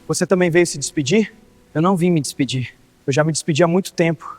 Você também veio se despedir? Eu não vim me despedir. Eu já me despedi há muito tempo.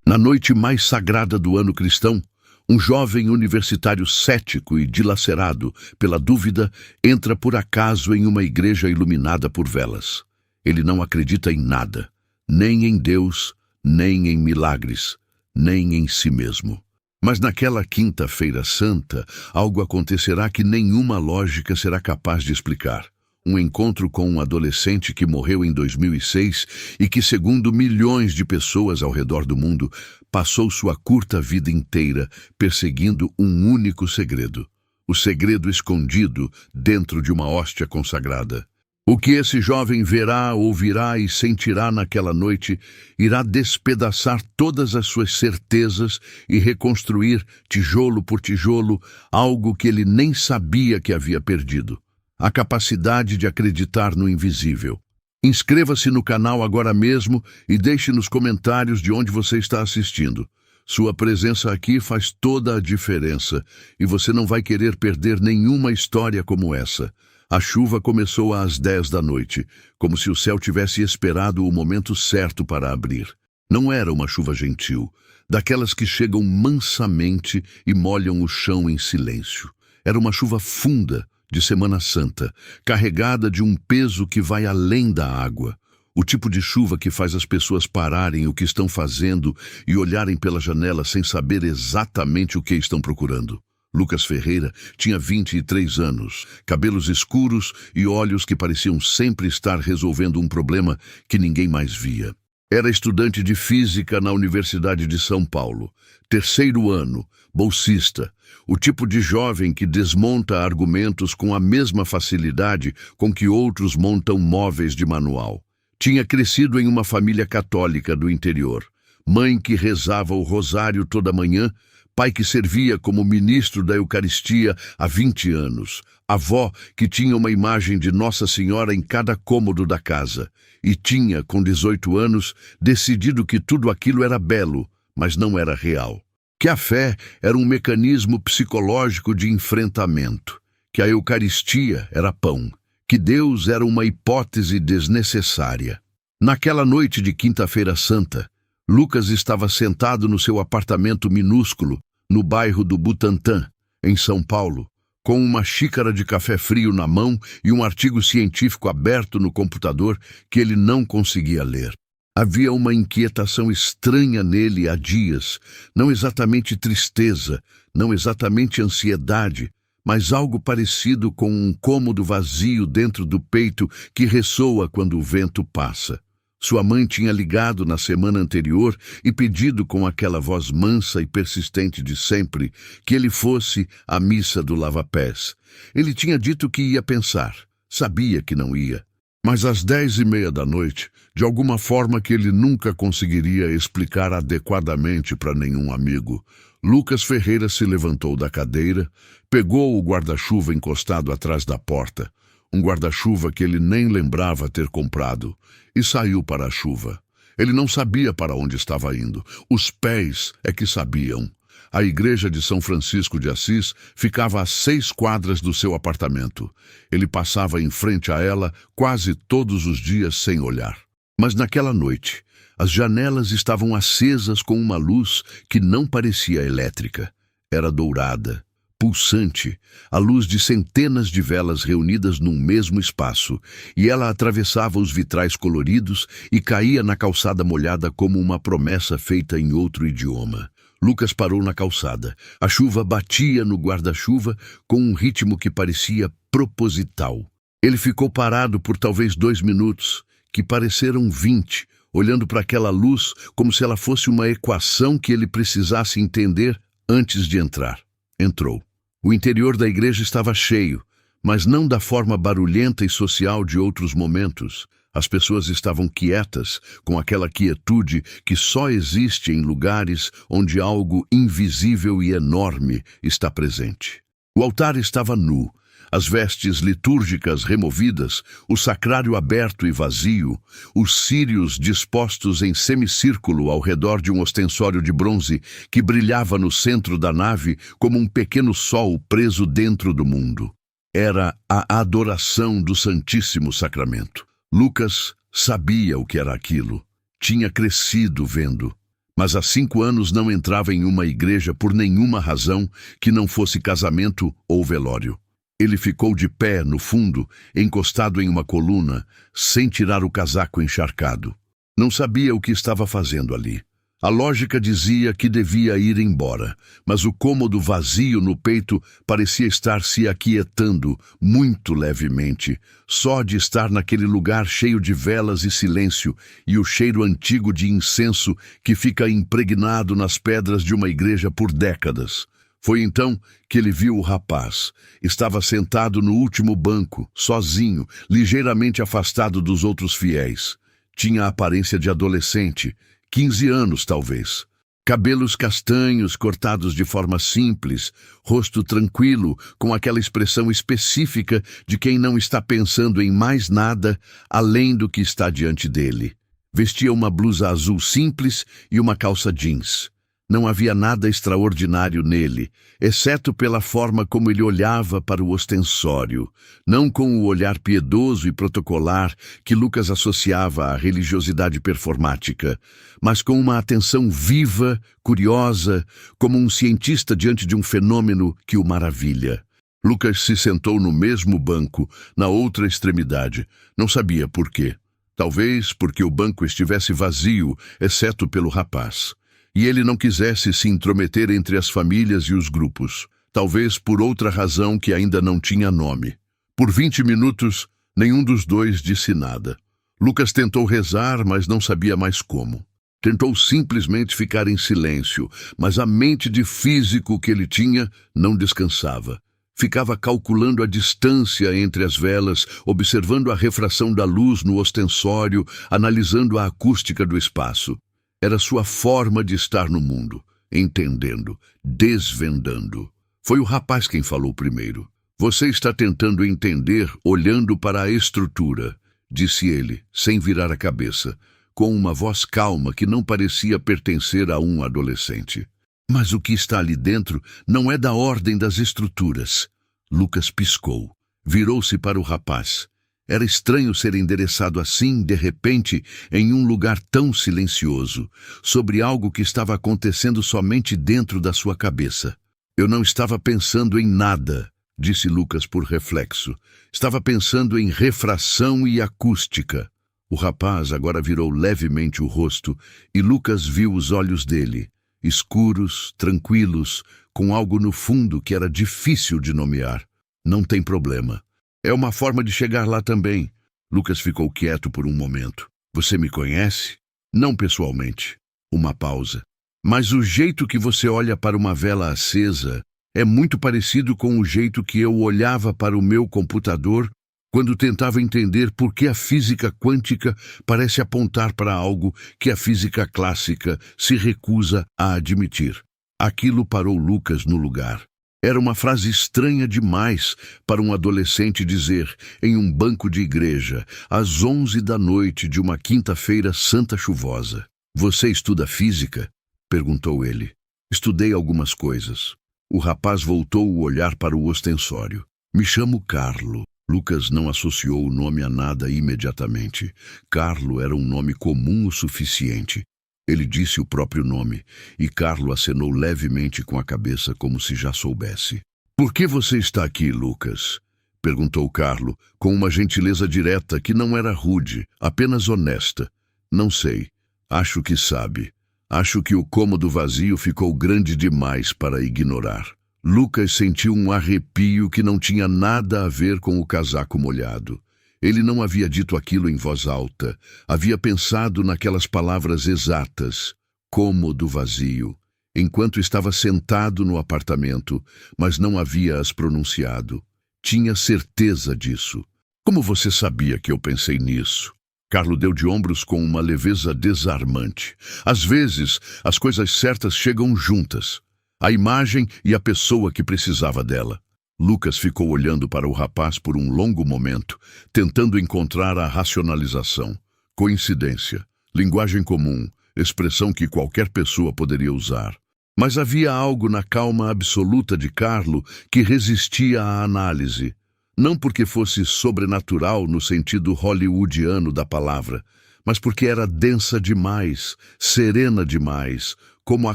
Na noite mais sagrada do ano cristão, um jovem universitário cético e dilacerado pela dúvida entra por acaso em uma igreja iluminada por velas. Ele não acredita em nada, nem em Deus, nem em milagres, nem em si mesmo. Mas naquela quinta-feira santa, algo acontecerá que nenhuma lógica será capaz de explicar. Um encontro com um adolescente que morreu em 2006 e que, segundo milhões de pessoas ao redor do mundo, passou sua curta vida inteira perseguindo um único segredo. O segredo escondido dentro de uma hóstia consagrada. O que esse jovem verá, ouvirá e sentirá naquela noite irá despedaçar todas as suas certezas e reconstruir, tijolo por tijolo, algo que ele nem sabia que havia perdido. A capacidade de acreditar no invisível. Inscreva-se no canal agora mesmo e deixe nos comentários de onde você está assistindo. Sua presença aqui faz toda a diferença e você não vai querer perder nenhuma história como essa. A chuva começou às 10 da noite, como se o céu tivesse esperado o momento certo para abrir. Não era uma chuva gentil, daquelas que chegam mansamente e molham o chão em silêncio. Era uma chuva funda, de Semana Santa, carregada de um peso que vai além da água. O tipo de chuva que faz as pessoas pararem o que estão fazendo e olharem pela janela sem saber exatamente o que estão procurando. Lucas Ferreira tinha 23 anos, cabelos escuros e olhos que pareciam sempre estar resolvendo um problema que ninguém mais via. Era estudante de física na Universidade de São Paulo, terceiro ano, bolsista, o tipo de jovem que desmonta argumentos com a mesma facilidade com que outros montam móveis de manual. Tinha crescido em uma família católica do interior, mãe que rezava o rosário toda manhã, pai que servia como ministro da Eucaristia há 20 anos, avó que tinha uma imagem de Nossa Senhora em cada cômodo da casa, e tinha, com 18 anos, decidido que tudo aquilo era belo, mas não era real. Que a fé era um mecanismo psicológico de enfrentamento, que a Eucaristia era pão, que Deus era uma hipótese desnecessária. Naquela noite de Quinta-feira Santa, Lucas estava sentado no seu apartamento minúsculo, no bairro do Butantã, em São Paulo, com uma xícara de café frio na mão e um artigo científico aberto no computador que ele não conseguia ler. Havia uma inquietação estranha nele há dias, não exatamente tristeza, não exatamente ansiedade, mas algo parecido com um cômodo vazio dentro do peito que ressoa quando o vento passa. Sua mãe tinha ligado na semana anterior e pedido com aquela voz mansa e persistente de sempre que ele fosse à missa do lava-pés. Ele tinha dito que ia pensar, sabia que não ia. Mas às 10:30 da noite, de alguma forma que ele nunca conseguiria explicar adequadamente para nenhum amigo, Lucas Ferreira se levantou da cadeira, pegou o guarda-chuva encostado atrás da porta, um guarda-chuva que ele nem lembrava ter comprado, e saiu para a chuva. Ele não sabia para onde estava indo. Os pés é que sabiam. A igreja de São Francisco de Assis ficava a 6 quadras do seu apartamento. Ele passava em frente a ela quase todos os dias sem olhar. Mas naquela noite, as janelas estavam acesas com uma luz que não parecia elétrica. Era dourada, pulsante, a luz de centenas de velas reunidas num mesmo espaço, e ela atravessava os vitrais coloridos e caía na calçada molhada como uma promessa feita em outro idioma. Lucas parou na calçada. A chuva batia no guarda-chuva com um ritmo que parecia proposital. Ele ficou parado por talvez 2 minutos, que pareceram 20, olhando para aquela luz como se ela fosse uma equação que ele precisasse entender antes de entrar. Entrou. O interior da igreja estava cheio, mas não da forma barulhenta e social de outros momentos. As pessoas estavam quietas, com aquela quietude que só existe em lugares onde algo invisível e enorme está presente. O altar estava nu, as vestes litúrgicas removidas, o sacrário aberto e vazio, os círios dispostos em semicírculo ao redor de um ostensório de bronze que brilhava no centro da nave como um pequeno sol preso dentro do mundo. Era a adoração do Santíssimo Sacramento. Lucas sabia o que era aquilo. Tinha crescido vendo. Mas há 5 anos não entrava em uma igreja por nenhuma razão que não fosse casamento ou velório. Ele ficou de pé, no fundo, encostado em uma coluna, sem tirar o casaco encharcado. Não sabia o que estava fazendo ali. A lógica dizia que devia ir embora, mas o cômodo vazio no peito parecia estar se aquietando muito levemente, só de estar naquele lugar cheio de velas e silêncio e o cheiro antigo de incenso que fica impregnado nas pedras de uma igreja por décadas. Foi então que ele viu o rapaz. Estava sentado no último banco, sozinho, ligeiramente afastado dos outros fiéis. Tinha a aparência de adolescente, 15 anos talvez. Cabelos castanhos cortados de forma simples, rosto tranquilo, com aquela expressão específica de quem não está pensando em mais nada além do que está diante dele. Vestia uma blusa azul simples e uma calça jeans. Não havia nada extraordinário nele, exceto pela forma como ele olhava para o ostensório, não com o olhar piedoso e protocolar que Lucas associava à religiosidade performática, mas com uma atenção viva, curiosa, como um cientista diante de um fenômeno que o maravilha. Lucas se sentou no mesmo banco, na outra extremidade. Não sabia por quê. Talvez porque o banco estivesse vazio, exceto pelo rapaz. E ele não quisesse se intrometer entre as famílias e os grupos, talvez por outra razão que ainda não tinha nome. Por 20 minutos, nenhum dos dois disse nada. Lucas tentou rezar, mas não sabia mais como. Tentou simplesmente ficar em silêncio, mas a mente de físico que ele tinha não descansava. Ficava calculando a distância entre as velas, observando a refração da luz no ostensório, analisando a acústica do espaço. Era sua forma de estar no mundo, entendendo, desvendando. Foi o rapaz quem falou primeiro. Você está tentando entender olhando para a estrutura, disse ele, sem virar a cabeça, com uma voz calma que não parecia pertencer a um adolescente. Mas o que está ali dentro não é da ordem das estruturas. Lucas piscou, virou-se para o rapaz. Era estranho ser endereçado assim, de repente, em um lugar tão silencioso, sobre algo que estava acontecendo somente dentro da sua cabeça. Eu não estava pensando em nada, disse Lucas por reflexo. Estava pensando em refração e acústica. O rapaz agora virou levemente o rosto e Lucas viu os olhos dele, escuros, tranquilos, com algo no fundo que era difícil de nomear. Não tem problema. É uma forma de chegar lá também. Lucas ficou quieto por um momento. Você me conhece? Não pessoalmente. Uma pausa. Mas o jeito que você olha para uma vela acesa é muito parecido com o jeito que eu olhava para o meu computador quando tentava entender por que a física quântica parece apontar para algo que a física clássica se recusa a admitir. Aquilo parou Lucas no lugar. Era uma frase estranha demais para um adolescente dizer em um banco de igreja, às 11 da noite de uma quinta-feira santa chuvosa. Você estuda física? Perguntou ele. Estudei algumas coisas. O rapaz voltou o olhar para o ostensório. Me chamo Carlo. Lucas não associou o nome a nada imediatamente. Carlo era um nome comum o suficiente. Ele disse o próprio nome, e Carlo acenou levemente com a cabeça como se já soubesse. Por que você está aqui, Lucas? Perguntou Carlo, com uma gentileza direta que não era rude, apenas honesta. Não sei. Acho que sabe. Acho que o cômodo vazio ficou grande demais para ignorar. Lucas sentiu um arrepio que não tinha nada a ver com o casaco molhado. Ele não havia dito aquilo em voz alta. Havia pensado naquelas palavras exatas, cômodo vazio, enquanto estava sentado no apartamento, mas não havia as pronunciado. Tinha certeza disso. Como você sabia que eu pensei nisso? Carlo deu de ombros com uma leveza desarmante. Às vezes, as coisas certas chegam juntas. A imagem e a pessoa que precisava dela. Lucas ficou olhando para o rapaz por um longo momento, tentando encontrar a racionalização. Coincidência, linguagem comum, expressão que qualquer pessoa poderia usar. Mas havia algo na calma absoluta de Carlo que resistia à análise. Não porque fosse sobrenatural no sentido hollywoodiano da palavra, mas porque era densa demais, serena demais, como a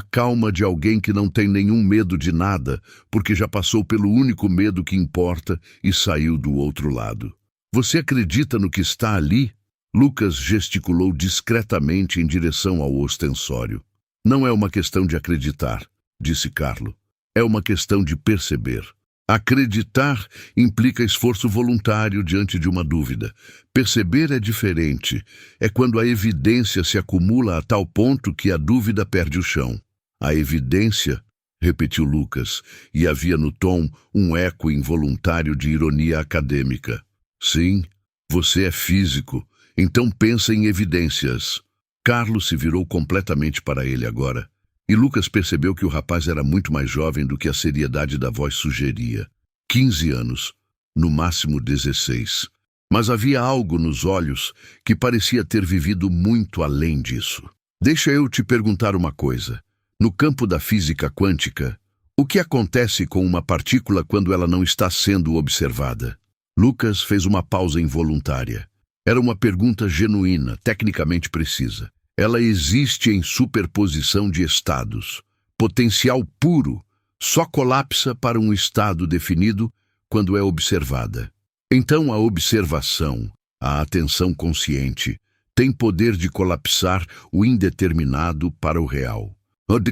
calma de alguém que não tem nenhum medo de nada, porque já passou pelo único medo que importa e saiu do outro lado. Você acredita no que está ali? Lucas gesticulou discretamente em direção ao ostensório. Não é uma questão de acreditar, disse Carlo. É uma questão de perceber. Acreditar implica esforço voluntário diante de uma dúvida. Perceber é diferente. É quando a evidência se acumula a tal ponto que a dúvida perde o chão. A evidência, repetiu Lucas, e havia no tom um eco involuntário de ironia acadêmica. Sim, você é físico, então pensa em evidências. Carlo se virou completamente para ele agora. E Lucas percebeu que o rapaz era muito mais jovem do que a seriedade da voz sugeria. 15 anos, no máximo 16. Mas havia algo nos olhos que parecia ter vivido muito além disso. Deixa eu te perguntar uma coisa. No campo da física quântica, o que acontece com uma partícula quando ela não está sendo observada? Lucas fez uma pausa involuntária. Era uma pergunta genuína, tecnicamente precisa. Ela existe em superposição de estados. Potencial puro só colapsa para um estado definido quando é observada. Então a observação, a atenção consciente, tem poder de colapsar o indeterminado para o real.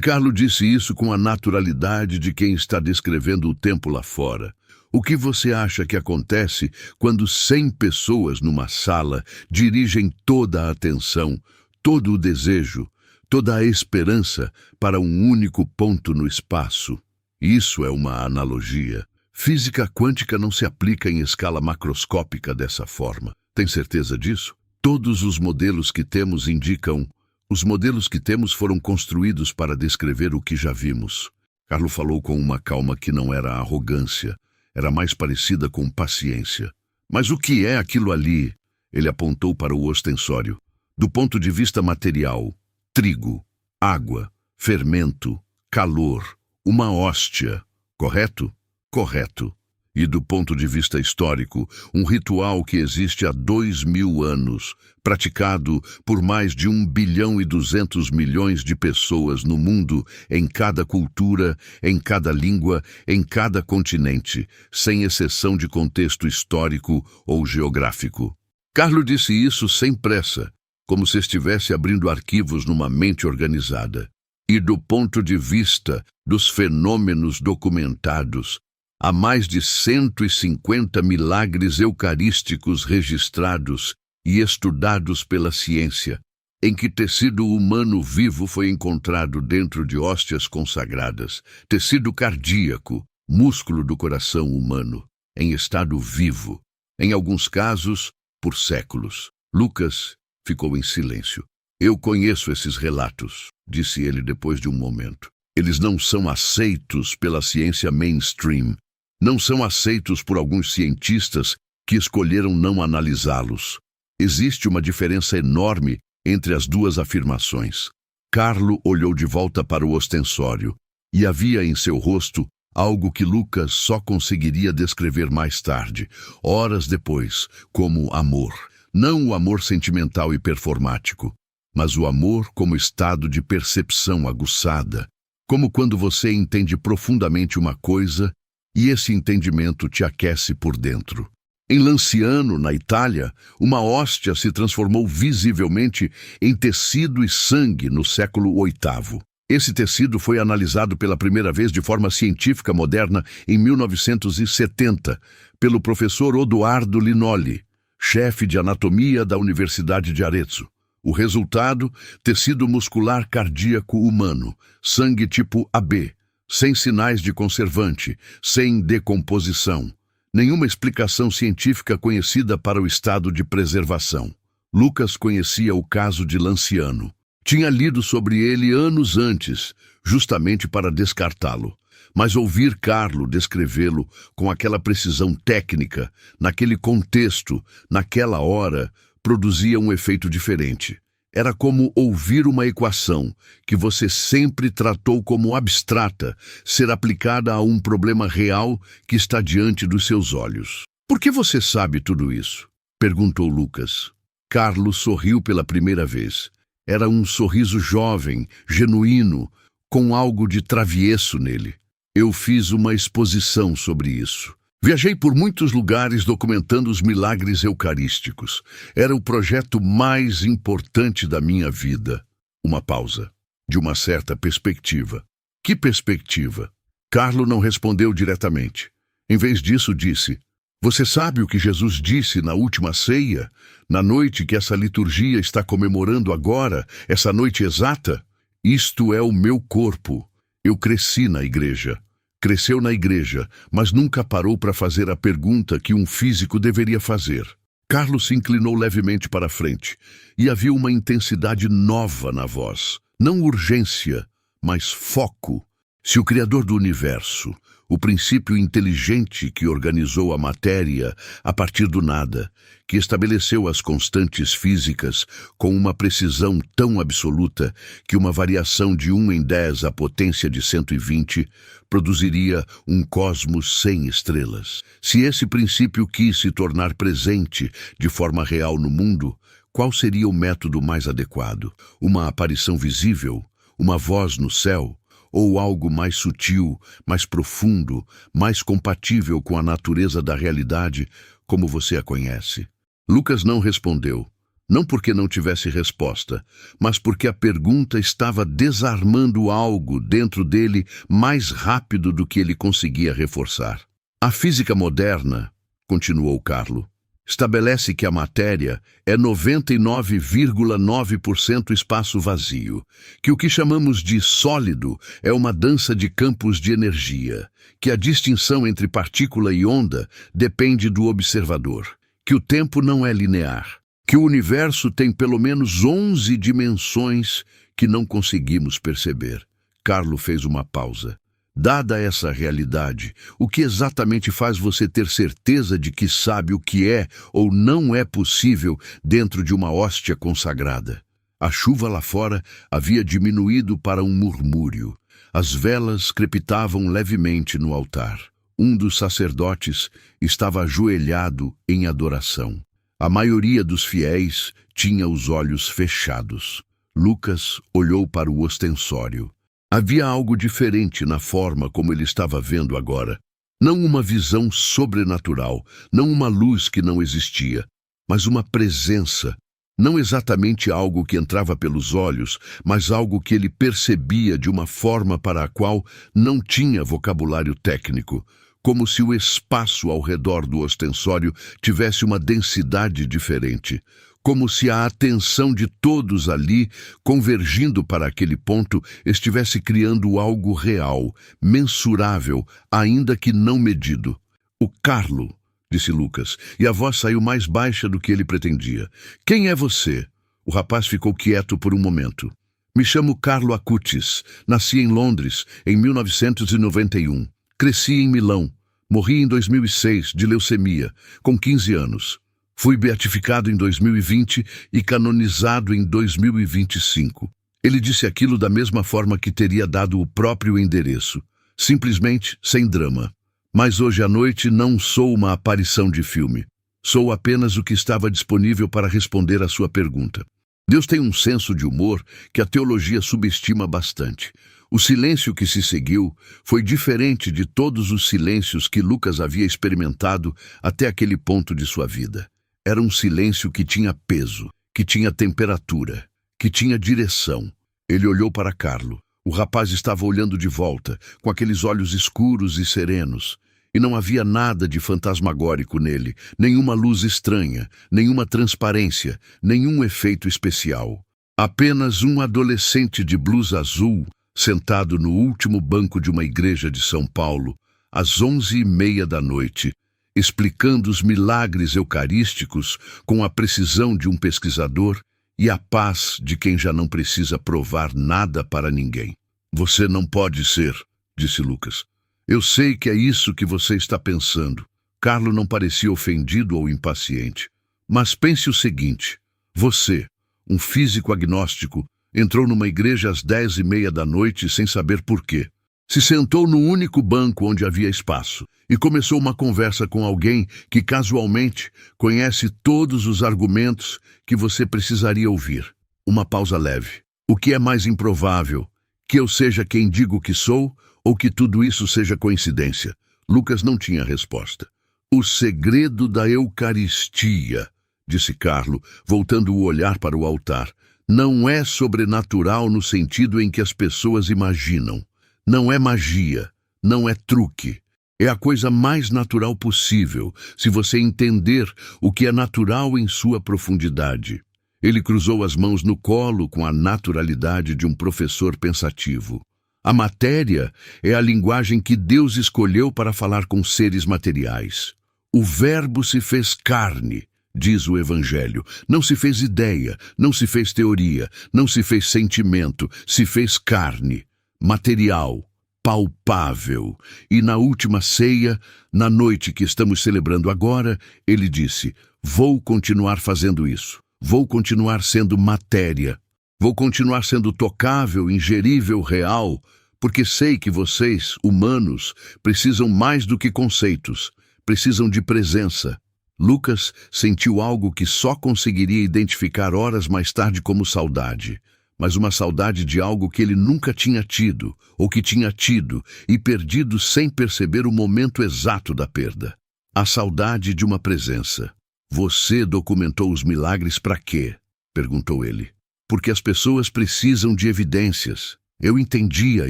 Carlo disse isso com a naturalidade de quem está descrevendo o tempo lá fora. O que você acha que acontece quando 100 pessoas numa sala dirigem toda a atenção, todo o desejo, toda a esperança para um único ponto no espaço? Isso é uma analogia. Física quântica não se aplica em escala macroscópica dessa forma. Tem certeza disso? Todos os modelos que temos indicam. Os modelos que temos foram construídos para descrever o que já vimos. Carlo falou com uma calma que não era arrogância, era mais parecida com paciência. Mas o que é aquilo ali? Ele apontou para o ostensório. Do ponto de vista material, trigo, água, fermento, calor, uma hóstia, correto? Correto. E do ponto de vista histórico, um ritual que existe há 2000 anos, praticado por mais de 1,2 bilhão de pessoas no mundo, em cada cultura, em cada língua, em cada continente, sem exceção de contexto histórico ou geográfico. Carlo disse isso sem pressa, como se estivesse abrindo arquivos numa mente organizada. E do ponto de vista dos fenômenos documentados, há mais de 150 milagres eucarísticos registrados e estudados pela ciência, em que tecido humano vivo foi encontrado dentro de hóstias consagradas, tecido cardíaco, músculo do coração humano, em estado vivo, em alguns casos, por séculos. Lucas ficou em silêncio. Eu conheço esses relatos, disse ele depois de um momento. Eles não são aceitos pela ciência mainstream. Não são aceitos por alguns cientistas que escolheram não analisá-los. Existe uma diferença enorme entre as duas afirmações. Carlo olhou de volta para o ostensório e havia em seu rosto algo que Lucas só conseguiria descrever mais tarde, horas depois, como amor. Não o amor sentimental e performático, mas o amor como estado de percepção aguçada, como quando você entende profundamente uma coisa e esse entendimento te aquece por dentro. Em Lanciano, na Itália, uma hóstia se transformou visivelmente em tecido e sangue no século VIII. Esse tecido foi analisado pela primeira vez de forma científica moderna em 1970 pelo professor Odoardo Linoli, chefe de anatomia da Universidade de Arezzo. O resultado, tecido muscular cardíaco humano, sangue tipo AB, sem sinais de conservante, sem decomposição. Nenhuma explicação científica conhecida para o estado de preservação. Lucas conhecia o caso de Lanciano. Tinha lido sobre ele anos antes, justamente para descartá-lo. Mas ouvir Carlo descrevê-lo com aquela precisão técnica, naquele contexto, naquela hora, produzia um efeito diferente. Era como ouvir uma equação que você sempre tratou como abstrata ser aplicada a um problema real que está diante dos seus olhos. Por que você sabe tudo isso? Perguntou Lucas. Carlo sorriu pela primeira vez. Era um sorriso jovem, genuíno, com algo de traviesso nele. Eu fiz uma exposição sobre isso. Viajei por muitos lugares documentando os milagres eucarísticos. Era o projeto mais importante da minha vida. Uma pausa. De uma certa perspectiva. Que perspectiva? Carlo não respondeu diretamente. Em vez disso, disse: Você sabe o que Jesus disse na última ceia? Na noite que essa liturgia está comemorando agora, essa noite exata? Isto é o meu corpo. Eu cresci na igreja. Cresceu na igreja, mas nunca parou para fazer a pergunta que um físico deveria fazer. Carlos se inclinou levemente para a frente, e havia uma intensidade nova na voz. Não urgência, mas foco. Se o Criador do Universo, o princípio inteligente que organizou a matéria a partir do nada, que estabeleceu as constantes físicas com uma precisão tão absoluta que uma variação de 1 em 10 à potência de 120 produziria um cosmos sem estrelas. Se esse princípio quis se tornar presente de forma real no mundo, qual seria o método mais adequado? Uma aparição visível? Uma voz no céu? Ou algo mais sutil, mais profundo, mais compatível com a natureza da realidade como você a conhece? Lucas não respondeu, não porque não tivesse resposta, mas porque a pergunta estava desarmando algo dentro dele mais rápido do que ele conseguia reforçar. A física moderna, continuou Carlo, estabelece que a matéria é 99,9% espaço vazio, que o que chamamos de sólido é uma dança de campos de energia, que a distinção entre partícula e onda depende do observador, que o tempo não é linear, que o universo tem pelo menos 11 dimensões que não conseguimos perceber. Carlo fez uma pausa. Dada essa realidade, o que exatamente faz você ter certeza de que sabe o que é ou não é possível dentro de uma hóstia consagrada? A chuva lá fora havia diminuído para um murmúrio. As velas crepitavam levemente no altar. Um dos sacerdotes estava ajoelhado em adoração. A maioria dos fiéis tinha os olhos fechados. Lucas olhou para o ostensório. Havia algo diferente na forma como ele estava vendo agora. Não uma visão sobrenatural, não uma luz que não existia, mas uma presença. Não exatamente algo que entrava pelos olhos, mas algo que ele percebia de uma forma para a qual não tinha vocabulário técnico, como se o espaço ao redor do ostensório tivesse uma densidade diferente. Como se a atenção de todos ali, convergindo para aquele ponto, estivesse criando algo real, mensurável, ainda que não medido. O Carlo, disse Lucas, e a voz saiu mais baixa do que ele pretendia. Quem é você? O rapaz ficou quieto por um momento. Me chamo Carlo Acutis. Nasci em Londres, em 1991. Cresci em Milão. Morri em 2006, de leucemia, com 15 anos. Fui beatificado em 2020 e canonizado em 2025. Ele disse aquilo da mesma forma que teria dado o próprio endereço, simplesmente sem drama. Mas hoje à noite não sou uma aparição de filme. Sou apenas o que estava disponível para responder à sua pergunta. Deus tem um senso de humor que a teologia subestima bastante. O silêncio que se seguiu foi diferente de todos os silêncios que Lucas havia experimentado até aquele ponto de sua vida. Era um silêncio que tinha peso, que tinha temperatura, que tinha direção. Ele olhou para Carlo. O rapaz estava olhando de volta, com aqueles olhos escuros e serenos. E não havia nada de fantasmagórico nele, nenhuma luz estranha, nenhuma transparência, nenhum efeito especial. Apenas um adolescente de blusa azul, sentado no último banco de uma igreja de São Paulo, às 11h30 da noite, explicando os milagres eucarísticos com a precisão de um pesquisador e a paz de quem já não precisa provar nada para ninguém. Você não pode ser, disse Lucas. Eu sei que é isso que você está pensando. Carlo não parecia ofendido ou impaciente. Mas pense o seguinte, você, um físico agnóstico, entrou numa igreja às 10h30 da noite sem saber por quê. Se sentou no único banco onde havia espaço e começou uma conversa com alguém que casualmente conhece todos os argumentos que você precisaria ouvir. Uma pausa leve. O que é mais improvável? Que eu seja quem digo que sou ou que tudo isso seja coincidência? Lucas não tinha resposta. O segredo da Eucaristia, disse Carlo, voltando o olhar para o altar, não é sobrenatural no sentido em que as pessoas imaginam. Não é magia, não é truque. É a coisa mais natural possível, se você entender o que é natural em sua profundidade. Ele cruzou as mãos no colo com a naturalidade de um professor pensativo. A matéria é a linguagem que Deus escolheu para falar com seres materiais. O Verbo se fez carne, diz o Evangelho. Não se fez ideia, não se fez teoria, não se fez sentimento, se fez carne, material, palpável. E na última ceia, na noite que estamos celebrando agora, ele disse: vou continuar fazendo isso. Vou continuar sendo matéria. Vou continuar sendo tocável, ingerível, real, porque sei que vocês, humanos, precisam mais do que conceitos. Precisam de presença. Lucas sentiu algo que só conseguiria identificar horas mais tarde como saudade, mas uma saudade de algo que ele nunca tinha tido, ou que tinha tido e perdido sem perceber o momento exato da perda. A saudade de uma presença. Você documentou os milagres para quê? Perguntou ele. Porque as pessoas precisam de evidências. Eu entendia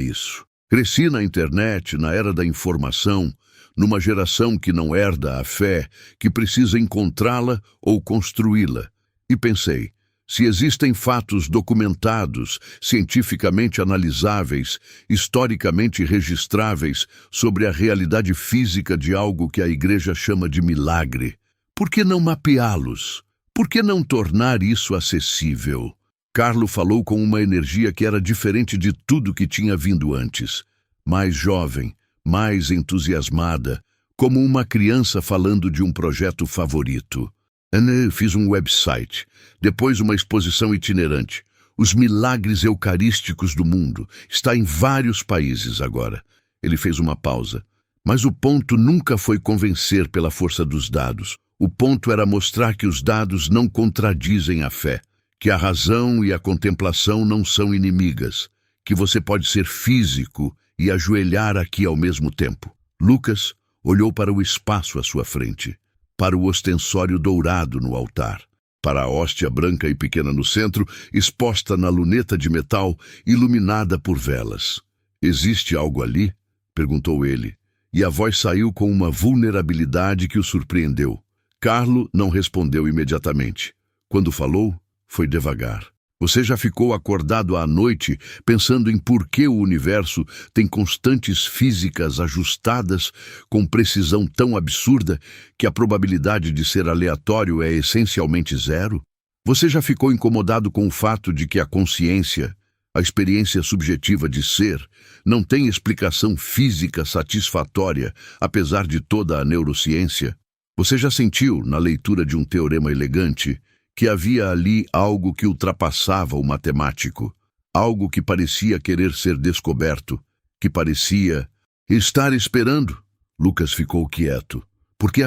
isso. Cresci na internet, na era da informação, numa geração que não herda a fé, que precisa encontrá-la ou construí-la. E pensei, se existem fatos documentados, cientificamente analisáveis, historicamente registráveis sobre a realidade física de algo que a Igreja chama de milagre, por que não mapeá-los? Por que não tornar isso acessível? Carlo falou com uma energia que era diferente de tudo que tinha vindo antes. Mais jovem, mais entusiasmada, como uma criança falando de um projeto favorito. Fiz um website, depois uma exposição itinerante. Os milagres eucarísticos do mundo. Está em vários países agora. Ele fez uma pausa. Mas o ponto nunca foi convencer pela força dos dados. O ponto era mostrar que os dados não contradizem a fé, que a razão e a contemplação não são inimigas, que você pode ser físico e ajoelhar aqui ao mesmo tempo. Lucas olhou para o espaço à sua frente, para o ostensório dourado no altar, para a hóstia branca e pequena no centro, exposta na luneta de metal, iluminada por velas. Existe algo ali? Perguntou ele, e a voz saiu com uma vulnerabilidade que o surpreendeu. Carlo não respondeu imediatamente. Quando falou, foi devagar. Você já ficou acordado à noite pensando em por que o universo tem constantes físicas ajustadas com precisão tão absurda que a probabilidade de ser aleatório é essencialmente zero? Você já ficou incomodado com o fato de que a consciência, a experiência subjetiva de ser, não tem explicação física satisfatória, apesar de toda a neurociência? Você já sentiu, na leitura de um teorema elegante, que havia ali algo que ultrapassava o matemático, algo que parecia querer ser descoberto, que parecia estar esperando? Lucas ficou quieto, porque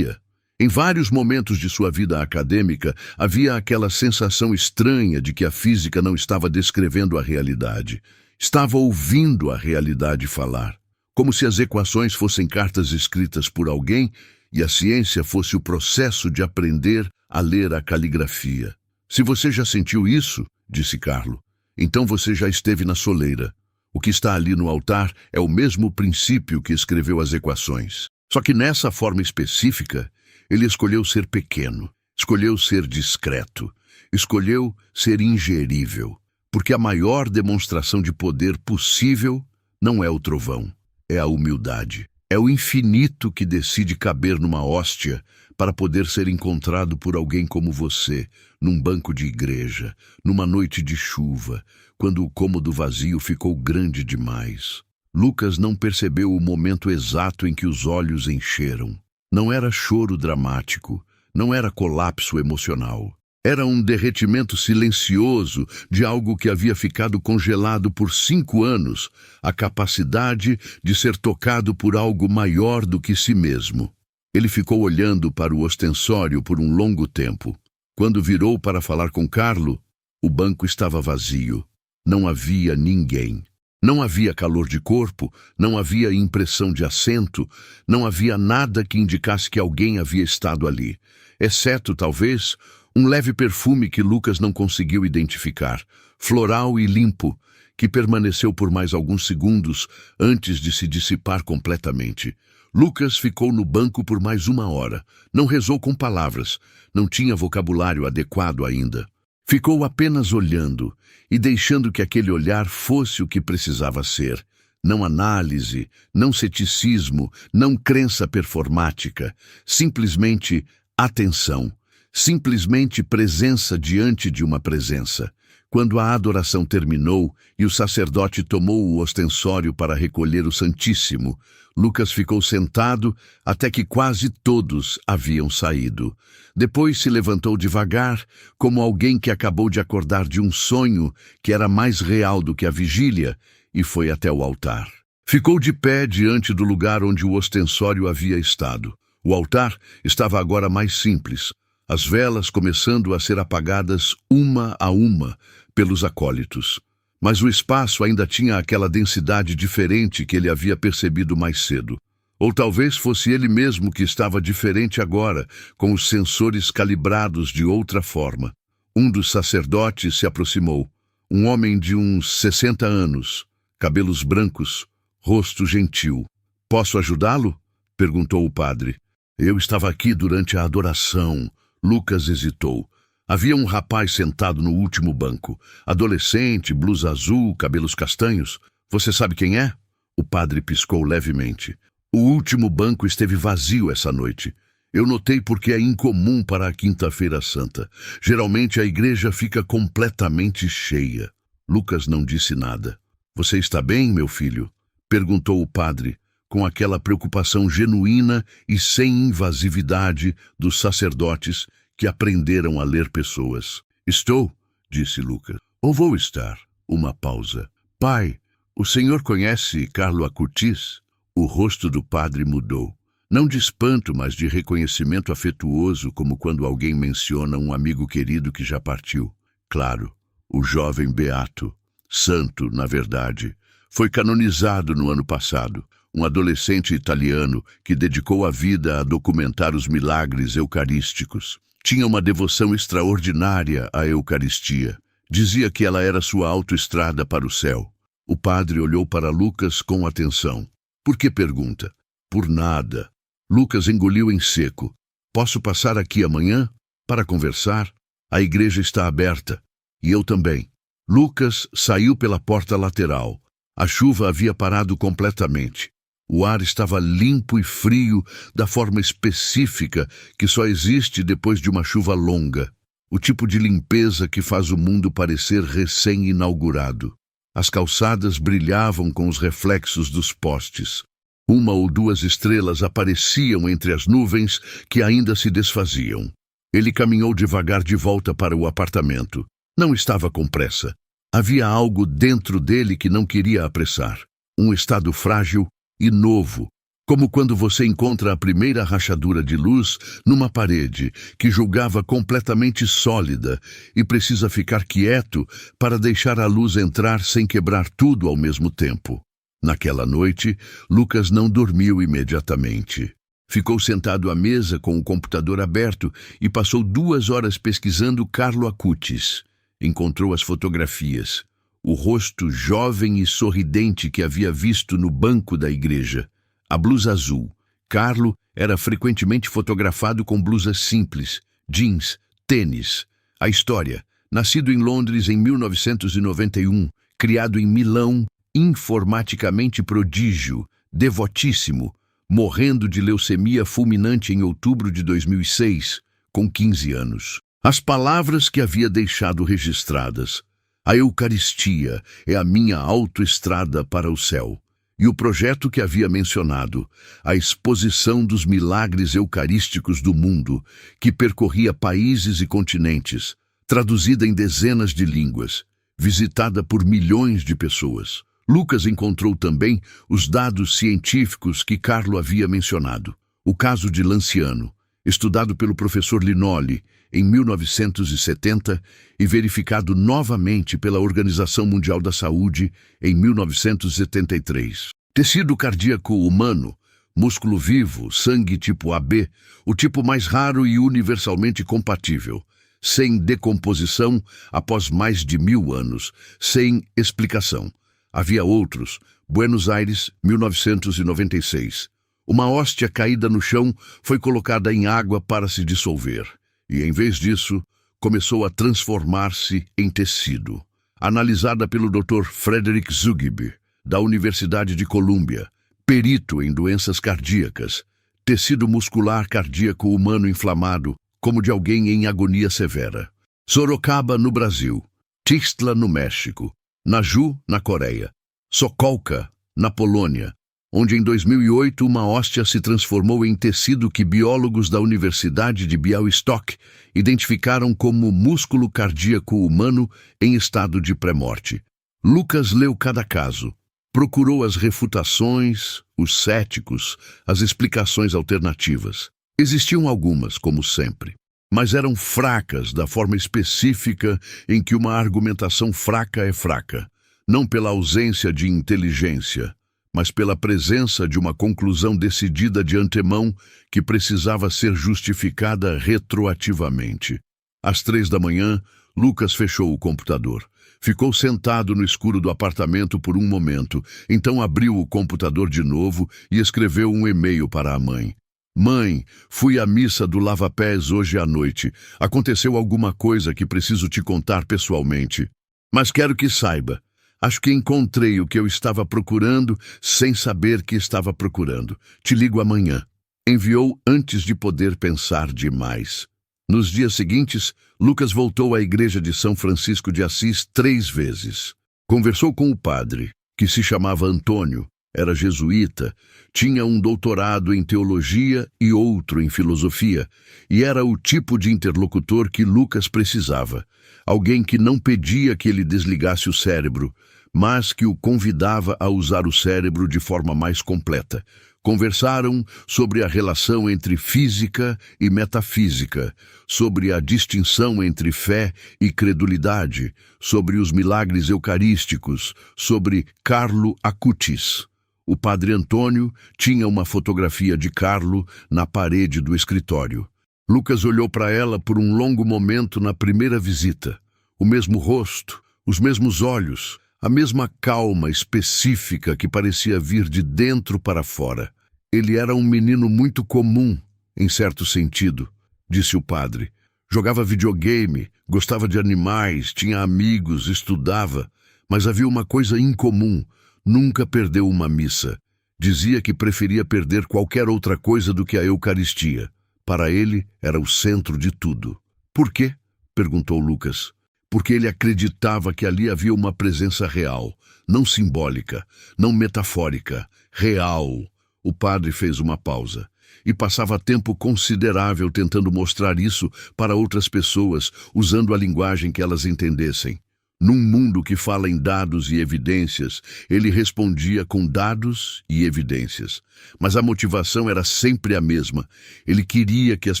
em vários momentos de sua vida acadêmica, havia aquela sensação estranha de que a física não estava descrevendo a realidade, estava ouvindo a realidade falar, como se as equações fossem cartas escritas por alguém e a ciência fosse o processo de aprender a ler a caligrafia. Se você já sentiu isso, disse Carlo, então você já esteve na soleira. O que está ali no altar é o mesmo princípio que escreveu as equações. Só que nessa forma específica, ele escolheu ser pequeno, escolheu ser discreto, escolheu ser ingerível, porque a maior demonstração de poder possível não é o trovão, é a humildade. É o infinito que decide caber numa hóstia para poder ser encontrado por alguém como você, num banco de igreja, numa noite de chuva, quando o cômodo vazio ficou grande demais. Lucas não percebeu o momento exato em que os olhos encheram. Não era choro dramático, não era colapso emocional. Era um derretimento silencioso de algo que havia ficado congelado por 5 anos, a capacidade de ser tocado por algo maior do que si mesmo. Ele ficou olhando para o ostensório por um longo tempo. Quando virou para falar com Carlo, o banco estava vazio. Não havia ninguém. Não havia calor de corpo, não havia impressão de assento, não havia nada que indicasse que alguém havia estado ali, exceto, talvez, um leve perfume que Lucas não conseguiu identificar, floral e limpo, que permaneceu por mais alguns segundos antes de se dissipar completamente. Lucas ficou no banco por mais 1 hora. Não rezou com palavras, não tinha vocabulário adequado ainda. Ficou apenas olhando e deixando que aquele olhar fosse o que precisava ser. Não análise, não ceticismo, não crença performática, simplesmente atenção, simplesmente presença diante de uma presença. Quando a adoração terminou e o sacerdote tomou o ostensório para recolher o Santíssimo, Lucas ficou sentado até que quase todos haviam saído. Depois se levantou devagar, como alguém que acabou de acordar de um sonho que era mais real do que a vigília, e foi até o altar. Ficou de pé diante do lugar onde o ostensório havia estado. O altar estava agora mais simples, as velas começando a ser apagadas uma a uma pelos acólitos. Mas o espaço ainda tinha aquela densidade diferente que ele havia percebido mais cedo. Ou talvez fosse ele mesmo que estava diferente agora, com os sensores calibrados de outra forma. Um dos sacerdotes se aproximou. Um homem de uns 60 anos, cabelos brancos, rosto gentil. "Posso ajudá-lo?" perguntou o padre. "Eu estava aqui durante a adoração." Lucas hesitou. Havia um rapaz sentado no último banco. Adolescente, blusa azul, cabelos castanhos. "Você sabe quem é?" O padre piscou levemente. "O último banco esteve vazio essa noite. Eu notei porque é incomum para a Quinta-feira Santa. Geralmente a igreja fica completamente cheia." Lucas não disse nada. "Você está bem, meu filho?" perguntou o padre, com aquela preocupação genuína e sem invasividade dos sacerdotes que aprenderam a ler pessoas. "Estou", disse Lucas. "Ou vou estar?" Uma pausa. "Pai, o senhor conhece Carlo Acutis?" O rosto do padre mudou. Não de espanto, mas de reconhecimento afetuoso, como quando alguém menciona um amigo querido que já partiu. "Claro, o jovem beato, santo, na verdade, foi canonizado no ano passado. Um adolescente italiano que dedicou a vida a documentar os milagres eucarísticos. Tinha uma devoção extraordinária à Eucaristia. Dizia que ela era sua autoestrada para o céu." O padre olhou para Lucas com atenção. "Por que pergunta?" "Por nada." Lucas engoliu em seco. "Posso passar aqui amanhã para conversar? A igreja está aberta. E eu também." Lucas saiu pela porta lateral. A chuva havia parado completamente. O ar estava limpo e frio da forma específica que só existe depois de uma chuva longa. O tipo de limpeza que faz o mundo parecer recém-inaugurado. As calçadas brilhavam com os reflexos dos postes. 1 ou 2 estrelas apareciam entre as nuvens que ainda se desfaziam. Ele caminhou devagar de volta para o apartamento. Não estava com pressa. Havia algo dentro dele que não queria apressar. Um estado frágil e novo, como quando você encontra a primeira rachadura de luz numa parede que julgava completamente sólida e precisa ficar quieto para deixar a luz entrar sem quebrar tudo ao mesmo tempo. Naquela noite, Lucas não dormiu imediatamente. Ficou sentado à mesa com o computador aberto e passou 2 horas pesquisando Carlo Acutis. Encontrou as fotografias. O rosto jovem e sorridente que havia visto no banco da igreja. A blusa azul. Carlo era frequentemente fotografado com blusas simples, jeans, tênis. A história. Nascido em Londres em 1991, criado em Milão, informaticamente prodígio, devotíssimo, morrendo de leucemia fulminante em outubro de 2006, com 15 anos. As palavras que havia deixado registradas. A Eucaristia é a minha autoestrada para o céu. E o projeto que havia mencionado, a exposição dos milagres eucarísticos do mundo, que percorria países e continentes, traduzida em dezenas de línguas, visitada por milhões de pessoas. Lucas encontrou também os dados científicos que Carlo havia mencionado. O caso de Lanciano, estudado pelo professor Linoli em 1970 e verificado novamente pela Organização Mundial da Saúde em 1973. Tecido cardíaco humano, músculo vivo, sangue tipo AB, o tipo mais raro e universalmente compatível, sem decomposição após mais de 1000 anos, sem explicação. Havia outros. Buenos Aires, 1996. Uma hóstia caída no chão foi colocada em água para se dissolver, e em vez disso, começou a transformar-se em tecido. Analisada pelo Dr. Frederick Zugby, da Universidade de Colômbia, perito em doenças cardíacas, tecido muscular cardíaco humano inflamado, como de alguém em agonia severa. Sorocaba, no Brasil. Tixtla, no México. Naju, na Coreia. Sokolka, na Polônia, onde em 2008 uma hóstia se transformou em tecido que biólogos da Universidade de Białystok identificaram como músculo cardíaco humano em estado de pré-morte. Lucas leu cada caso, procurou as refutações, os céticos, as explicações alternativas. Existiam algumas, como sempre, mas eram fracas da forma específica em que uma argumentação fraca é fraca, não pela ausência de inteligência, mas pela presença de uma conclusão decidida de antemão que precisava ser justificada retroativamente. Às 3 da manhã, Lucas fechou o computador. Ficou sentado no escuro do apartamento por um momento, então abriu o computador de novo e escreveu um e-mail para a mãe. Mãe, fui à missa do lava-pés hoje à noite. Aconteceu alguma coisa que preciso te contar pessoalmente. Mas quero que saiba. Acho que encontrei o que eu estava procurando sem saber que estava procurando. Te ligo amanhã. Enviou antes de poder pensar demais. Nos dias seguintes, Lucas voltou à igreja de São Francisco de Assis 3 vezes. Conversou com o padre, que se chamava Antônio, era jesuíta, tinha um doutorado em teologia e outro em filosofia, e era o tipo de interlocutor que Lucas precisava. Alguém que não pedia que ele desligasse o cérebro, mas que o convidava a usar o cérebro de forma mais completa. Conversaram sobre a relação entre física e metafísica, sobre a distinção entre fé e credulidade, sobre os milagres eucarísticos, sobre Carlo Acutis. O padre Antônio tinha uma fotografia de Carlo na parede do escritório. Lucas olhou para ela por um longo momento na primeira visita. O mesmo rosto, os mesmos olhos, a mesma calma específica que parecia vir de dentro para fora. Ele era um menino muito comum, em certo sentido, disse o padre. Jogava videogame, gostava de animais, tinha amigos, estudava, mas havia uma coisa incomum. Nunca perdeu uma missa. Dizia que preferia perder qualquer outra coisa do que a Eucaristia. Para ele, era o centro de tudo. Por quê? Perguntou Lucas. Porque ele acreditava que ali havia uma presença real, não simbólica, não metafórica, real. O padre fez uma pausa e passava tempo considerável tentando mostrar isso para outras pessoas, usando a linguagem que elas entendessem. Num mundo que fala em dados e evidências, ele respondia com dados e evidências. Mas a motivação era sempre a mesma. Ele queria que as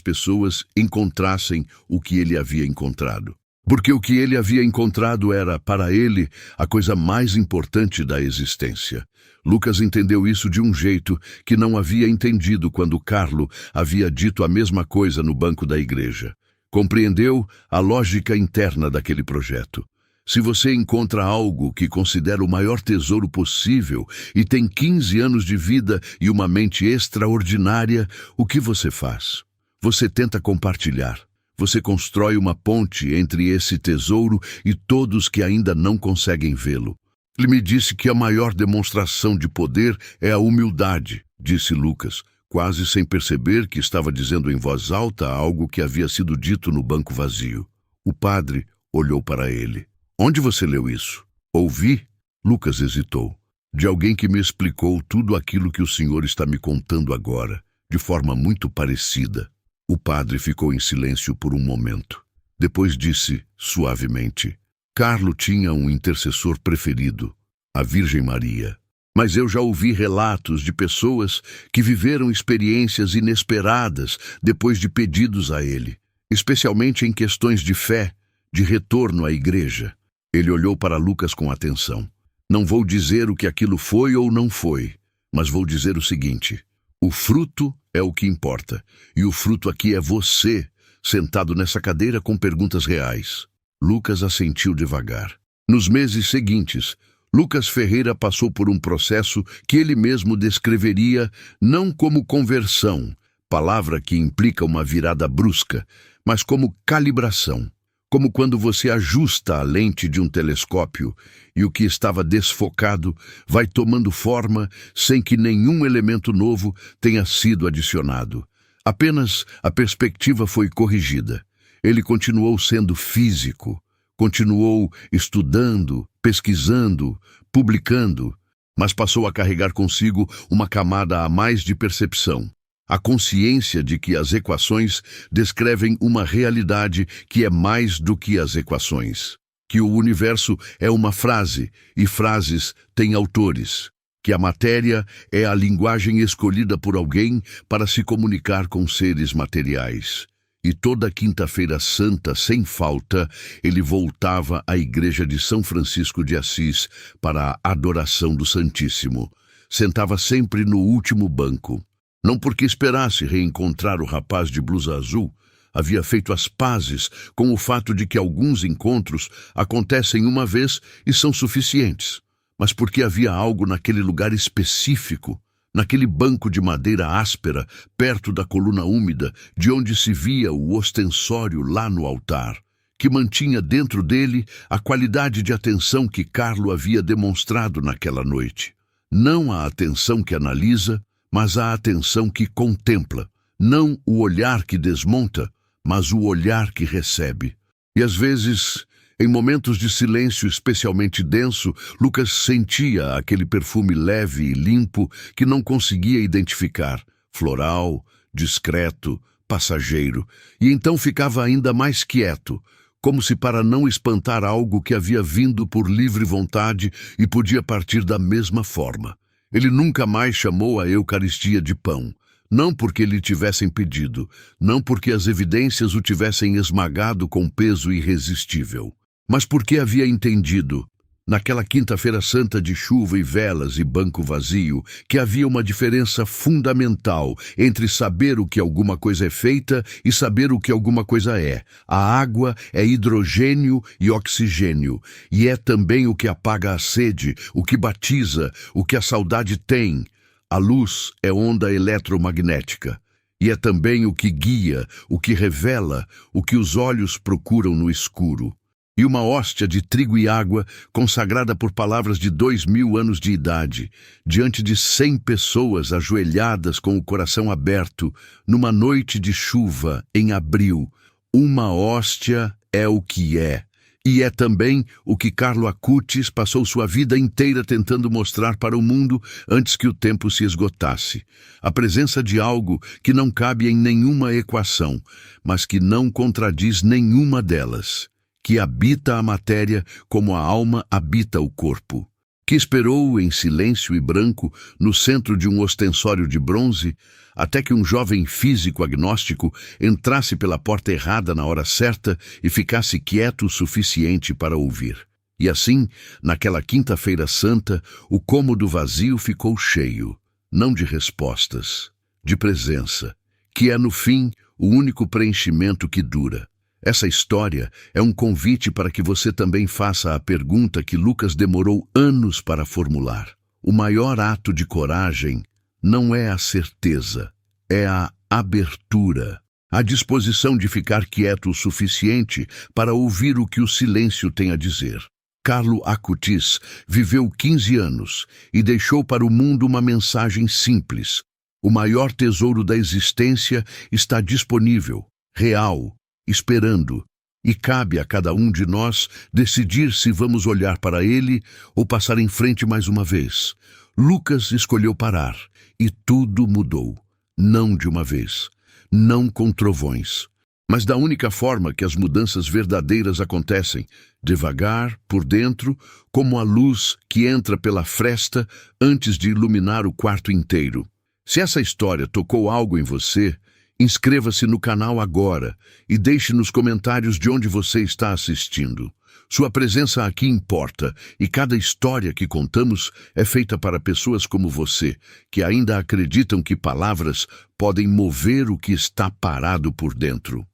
pessoas encontrassem o que ele havia encontrado. Porque o que ele havia encontrado era, para ele, a coisa mais importante da existência. Lucas entendeu isso de um jeito que não havia entendido quando Carlo havia dito a mesma coisa no banco da igreja. Compreendeu a lógica interna daquele projeto. Se você encontra algo que considera o maior tesouro possível e tem 15 anos de vida e uma mente extraordinária, o que você faz? Você tenta compartilhar. Você constrói uma ponte entre esse tesouro e todos que ainda não conseguem vê-lo. Ele me disse que a maior demonstração de poder é a humildade, disse Lucas, quase sem perceber que estava dizendo em voz alta algo que havia sido dito no banco vazio. O padre olhou para ele. Onde você leu isso? Ouvi? Lucas hesitou. de alguém que me explicou tudo aquilo que o senhor está me contando agora, de forma muito parecida. O padre ficou em silêncio por um momento. Depois disse, suavemente, Carlo tinha um intercessor preferido, a Virgem Maria. Mas eu já ouvi relatos de pessoas que viveram experiências inesperadas depois de pedidos a ele, especialmente em questões de fé, de retorno à igreja. Ele olhou para Lucas com atenção. Não vou dizer o que aquilo foi ou não foi, mas vou dizer o seguinte: o fruto é o que importa, e o fruto aqui é você, sentado nessa cadeira com perguntas reais. Lucas assentiu devagar. Nos meses seguintes, Lucas Ferreira passou por um processo que ele mesmo descreveria não como conversão, palavra que implica uma virada brusca, mas como calibração. Como quando você ajusta a lente de um telescópio e o que estava desfocado vai tomando forma sem que nenhum elemento novo tenha sido adicionado. Apenas a perspectiva foi corrigida. Ele continuou sendo físico, continuou estudando, pesquisando, publicando, mas passou a carregar consigo uma camada a mais de percepção. A consciência de que as equações descrevem uma realidade que é mais do que as equações. Que o universo é uma frase e frases têm autores. Que a matéria é a linguagem escolhida por alguém para se comunicar com seres materiais. E toda quinta-feira santa, sem falta, ele voltava à igreja de São Francisco de Assis para a adoração do Santíssimo. Sentava sempre no último banco. Não porque esperasse reencontrar o rapaz de blusa azul, havia feito as pazes com o fato de que alguns encontros acontecem uma vez e são suficientes, mas porque havia algo naquele lugar específico, naquele banco de madeira áspera, perto da coluna úmida, de onde se via o ostensório lá no altar, que mantinha dentro dele a qualidade de atenção que Carlo havia demonstrado naquela noite. Não a atenção que analisa, mas a atenção que contempla, não o olhar que desmonta, mas o olhar que recebe. E às vezes, em momentos de silêncio especialmente denso, Lucas sentia aquele perfume leve e limpo que não conseguia identificar, floral, discreto, passageiro, e então ficava ainda mais quieto, como se para não espantar algo que havia vindo por livre vontade e podia partir da mesma forma. Ele nunca mais chamou a Eucaristia de pão, não porque lhe tivessem pedido, não porque as evidências o tivessem esmagado com peso irresistível, mas porque havia entendido, naquela quinta-feira santa de chuva e velas e banco vazio, que havia uma diferença fundamental entre saber o que alguma coisa é feita e saber o que alguma coisa é. A água é hidrogênio e oxigênio, e é também o que apaga a sede, o que batiza, o que a saudade tem. A luz é onda eletromagnética, e é também o que guia, o que revela, o que os olhos procuram no escuro. E uma hóstia de trigo e água, consagrada por palavras de 2000 anos de idade, diante de 100 pessoas ajoelhadas com o coração aberto, numa noite de chuva, em abril. Uma hóstia é o que é. E é também o que Carlo Acutis passou sua vida inteira tentando mostrar para o mundo antes que o tempo se esgotasse. A presença de algo que não cabe em nenhuma equação, mas que não contradiz nenhuma delas. Que habita a matéria como a alma habita o corpo, que esperou em silêncio e branco no centro de um ostensório de bronze, até que um jovem físico agnóstico entrasse pela porta errada na hora certa e ficasse quieto o suficiente para ouvir. E assim, naquela quinta-feira santa, o cômodo vazio ficou cheio, não de respostas, de presença, que é, no fim, o único preenchimento que dura. Essa história é um convite para que você também faça a pergunta que Lucas demorou anos para formular. O maior ato de coragem não é a certeza, é a abertura, a disposição de ficar quieto o suficiente para ouvir o que o silêncio tem a dizer. Carlo Acutis viveu 15 anos e deixou para o mundo uma mensagem simples. O maior tesouro da existência está disponível, real, esperando, E cabe a cada um de nós decidir se vamos olhar para ele ou passar em frente mais uma vez. Lucas escolheu parar e tudo mudou. Não de uma vez, não com trovões, mas da única forma que as mudanças verdadeiras acontecem, devagar, por dentro, como a luz que entra pela fresta antes de iluminar o quarto inteiro. Se essa história tocou algo em você, inscreva-se no canal agora e deixe nos comentários de onde você está assistindo. Sua presença aqui importa e cada história que contamos é feita para pessoas como você, que ainda acreditam que palavras podem mover o que está parado por dentro.